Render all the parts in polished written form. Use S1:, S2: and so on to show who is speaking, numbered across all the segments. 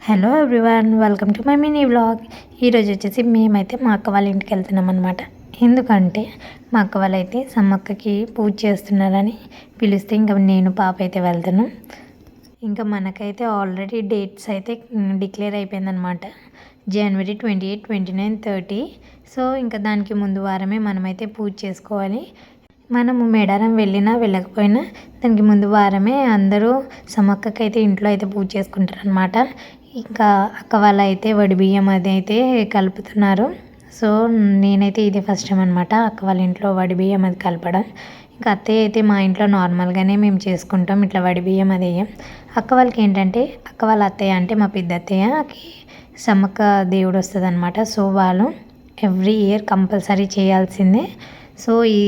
S1: Hello everyone, welcome to my mini vlog. ఈరోజు వచ్చేసి మేమైతే మా అక్క వాళ్ళ ఇంటికి వెళ్తున్నాం అనమాట. ఎందుకంటే మా అక్క వాళ్ళైతే సమ్మక్కకి పూజ చేస్తున్నారని పిలిస్తే ఇంకా నేను పాప అయితే వెళ్తున్నాం. ఇంకా మనకైతే ఆల్రెడీ డేట్స్ అయితే డిక్లేర్ అయిపోయిందనమాట. జనవరి 28, 29, 30. సో ఇంకా దానికి ముందు వారమే మనమైతే పూజ చేసుకోవాలి. మనము మేడారం వెళ్ళినా వెళ్ళకపోయినా దానికి ముందు వారమే అందరూ సమ్మక్కకి అయితే ఇంట్లో అయితే పూజ చేసుకుంటారు అనమాట. ఇంకా అక్క వాళ్ళు అయితే వడి బియ్యం అది అయితే కలుపుతున్నారు. సో నేనైతే ఇదే ఫస్ట్ టైం అనమాట అక్క వాళ్ళ ఇంట్లో వడి బియ్యం అది కలపడం. ఇంకా అత్తయ్య అయితే మా ఇంట్లో నార్మల్గానే మేము చేసుకుంటాం, ఇట్లా వడి బియ్యం అది వేయం. అక్క వాళ్ళకి ఏంటంటే అక్క వాళ్ళ అత్తయ్య అంటే మా పెద్ద అత్తయ్యకి సమ్మక్క దేవుడు వస్తుంది అనమాట. సో వాళ్ళు ఎవ్రీ ఇయర్ కంపల్సరీ చేయాల్సిందే. సో ఈ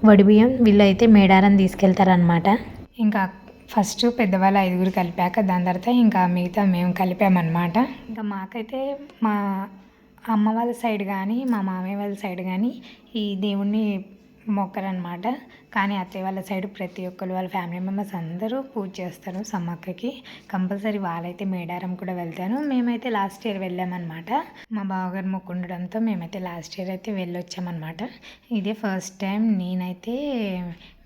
S1: వడి బియ్యం వీళ్ళు అయితే మేడారం తీసుకెళ్తారనమాట. ఇంకా ఫస్ట్ పెద్దవాళ్ళు 5 కలిపాక దాని తర్వాత ఇంకా మిగతా మేము కలిపామన్నమాట. ఇంకా మాకైతే మా అమ్మ వాళ్ళ సైడ్ కానీ మా మామయ్య వాళ్ళ సైడ్ కానీ ఈ దేవుణ్ణి మొక్కరనమాట. కానీ అత్తయ్య వాళ్ళ సైడ్ ప్రతి ఒక్కరు వాళ్ళ ఫ్యామిలీ మెంబర్స్ అందరూ పూజ చేస్తారు సమ్మక్కకి. కంపల్సరీ వాళ్ళైతే మేడారం కూడా వెళ్తారు. మేమైతే లాస్ట్ ఇయర్ వెళ్ళామన్నమాట. మా బావగారు మొక్కుండడంతో మేమైతే లాస్ట్ ఇయర్ అయితే వెళ్ళొచ్చామన్నమాట. ఇదే ఫస్ట్ టైం నేనైతే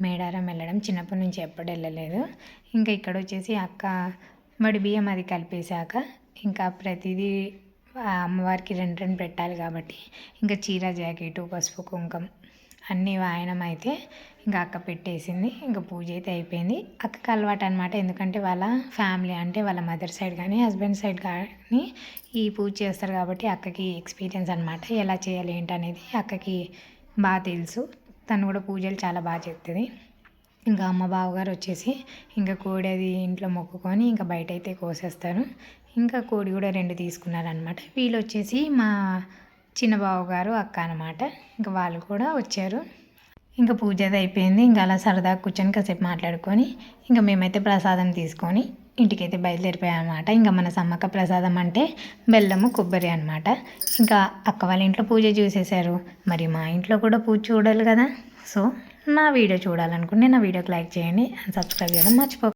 S1: మేడారం వెళ్ళడం, చిన్నప్పటి నుంచి ఎప్పుడు వెళ్ళలేదు. ఇంకా ఇక్కడ వచ్చేసి అక్క వడి బియ్యం అది కలిపేశాక ఇంకా ప్రతిదీ అమ్మవారికి రెండు పెట్టాలి కాబట్టి ఇంకా చీర, జాకెట్, పసుపు, కుంకం అన్నీ వాయనం అయితే ఇంకా అక్క పెట్టేసింది. ఇంకా పూజ అయితే అయిపోయింది. అక్కకి అలవాటు అనమాట, ఎందుకంటే వాళ్ళ ఫ్యామిలీ అంటే వాళ్ళ మదర్ సైడ్ కానీ హస్బెండ్ సైడ్ కానీ ఈ పూజ చేస్తారు కాబట్టి అక్కకి ఎక్స్పీరియన్స్ అనమాట. ఎలా చేయాలి ఏంటనేది అక్కకి బాగా తెలుసు. తను కూడా పూజలు చాలా బాగా చేస్తుంది. ఇంకా అమ్మ బావగారు వచ్చేసి ఇంకా కోడి అది ఇంట్లో మొక్కుకొని ఇంకా బయట అయితే కోసేస్తారు. ఇంకా కోడి కూడా 2 తీసుకున్నారనమాట. వీళ్ళు వచ్చేసి మా చిన్న బావగారు అక్క అనమాట. ఇంకా వాళ్ళు కూడా వచ్చారు. ఇంకా పూజ అది అయిపోయింది. ఇంకా అలా సరదాగా కూర్చొని కాసేపు మాట్లాడుకొని ఇంకా మేమైతే ప్రసాదం తీసుకొని ఇంటికైతే బయలుదేరిపోయామన్నమాట. ఇంకా మన సమ్మక్క ప్రసాదం అంటే బెల్లము, కొబ్బరి అనమాట. ఇంకా అక్క వాళ్ళ ఇంట్లో పూజ చూసేశారు, మరి మా ఇంట్లో కూడా పూజ చూడాలి కదా. సో నా వీడియో చూడాలనుకుంటే నా వీడియోకి లైక్ చేయండి అండ్ సబ్స్క్రైబ్ చేయడం మర్చిపోకండి.